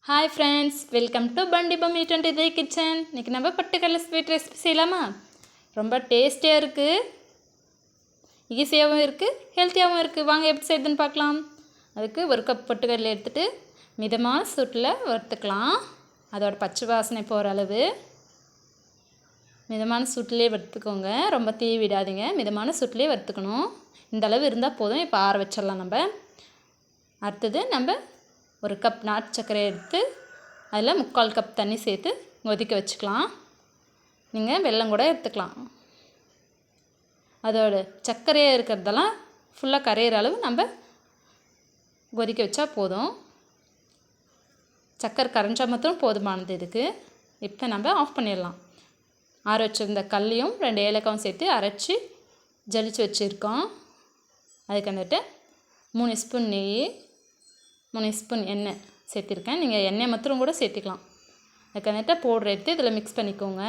Hi friends, welcome to பண்டி பம்மி 23 kitchen. இன்றைக்கி நம்ம பொட்டுக்கடலை ஸ்வீட் ரெசிபி செய்யலாமா? ரொம்ப டேஸ்டியாக இருக்குது, ஈஸியாகவும் இருக்குது, ஹெல்த்தியாகவும் இருக்குது. வாங்க எப்படி செய்யுதுன்னு பார்க்கலாம். அதுக்கு ஒரு கப் பொட்டுக்கடலை எடுத்துகிட்டு மிதமான சூட்டில் வறுத்துக்கலாம். அதோட பச்சை வாசனை போகிற அளவு மிதமான சூட்டிலே வறுத்துக்கோங்க. ரொம்ப தீ விடாதீங்க, மிதமான சூட்டிலே வறுத்துக்கணும். இந்த அளவு இருந்தால் போதும். இப்போ ஆற வச்சிடலாம். அடுத்தது நம்ம ஒரு கப் நாட்டு சர்க்கரை எடுத்து அதில் 3/4 கப் தண்ணி சேர்த்து கொதிக்க வச்சுக்கலாம். நீங்கள் வெல்லம் கூட எடுத்துக்கலாம். அதோட சர்க்கரையாக இருக்கிறதெல்லாம் ஃபுல்லாக கரையிற அளவு நம்ம கொதிக்க வச்சா போதும். சர்க்கரை கரைஞ்சால் மட்டும் போதுமானது இதுக்கு. இப்போ நம்ம ஆஃப் பண்ணிடலாம். ஆற வச்சுருந்த கல்லையும் 2 ஏலக்காயும் சேர்த்து அரைச்சி ஜலிச்சு வச்சுருக்கோம். அதுக்கு வந்துட்டு 3 ஸ்பூன் நெய், 3 ஸ்பூன் எண்ணெய் சேர்த்திருக்கேன். நீங்கள் எண்ணெய் மாத்திரம் கூட சேர்த்திக்கலாம். அதுக்கு வந்துட்டு பவுடர் எடுத்து இதில் மிக்ஸ் பண்ணிக்கோங்க.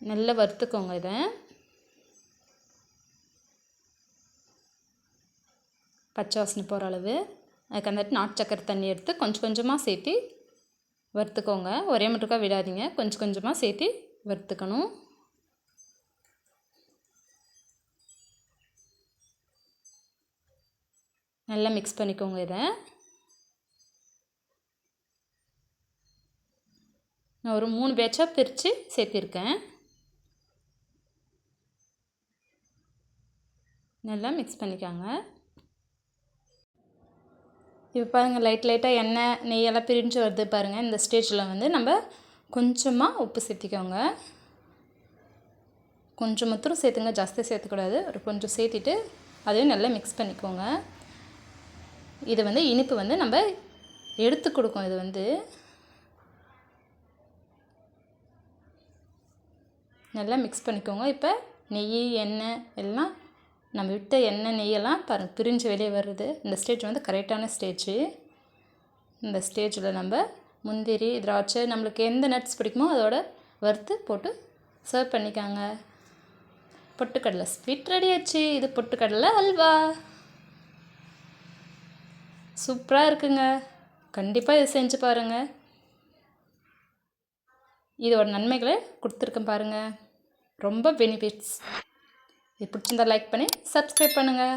நல்லா வறுத்துக்கோங்க. இதை பச்சை வாசனை போகிற அளவு. அதுக்கு வந்துட்டு நாட்டு சக்கரை தண்ணி எடுத்து கொஞ்சம் கொஞ்சமாக சேர்த்து வறுத்துக்கோங்க. ஒரே மட்டுக்கா விடாதீங்க, கொஞ்சம் கொஞ்சமாக சேர்த்து வறுத்துக்கணும். நல்லா மிக்ஸ் பண்ணிக்கோங்க. இதை நான் ஒரு 3 பேட்சாக பிரித்து சேர்த்திருக்கேன். நல்லா மிக்ஸ் பண்ணிக்கோங்க. இப்போ பாருங்கள், லைட்டாக எண்ணெய் நெய்யெல்லாம் பிரிஞ்சு வருது பாருங்கள். இந்த ஸ்டேஜில் நம்ம கொஞ்சமாக உப்பு சேர்த்திக்கோங்க. கொஞ்சம் மாத்திரம் சேர்த்துங்க, ஜாஸ்தி சேர்த்துக்கூடாது. ஒரு கொஞ்சம் சேர்த்திட்டு அதையும் நல்லா மிக்ஸ் பண்ணிக்கோங்க. இது இனிப்பு நம்ம எடுத்து கொடுக்கும். இது நல்லா மிக்ஸ் பண்ணிக்கோங்க. இப்போ நெய் எண்ணெய் எல்லாம் நம்ம விட்ட எண்ணெய் நெய்யெல்லாம் பிரிஞ்சு வெளியே வருது. இந்த ஸ்டேஜ் கரெக்டான ஸ்டேஜ். இந்த ஸ்டேஜில் நம்ம முந்திரி, திராட்சை, நம்மளுக்கு எந்த நட்ஸ் பிடிக்குமோ அதோட வறுத்து போட்டு சர்வ் பண்ணிக்காங்க. பொட்டுக்கடலை ஸ்வீட் ரெடி ஆச்சு. இது பொட்டுக்கடலை அல்வா. சூப்பராக இருக்குங்க. கண்டிப்பாக இதை செஞ்சு பாருங்கள். இதோட நன்மைகளை கொடுத்துருக்கேன் பாருங்கள். ரொம்ப பெனிஃபிட்ஸ். இது பிடிச்சிருந்தால் லைக் பண்ணி சப்ஸ்கிரைப் பண்ணுங்கள்.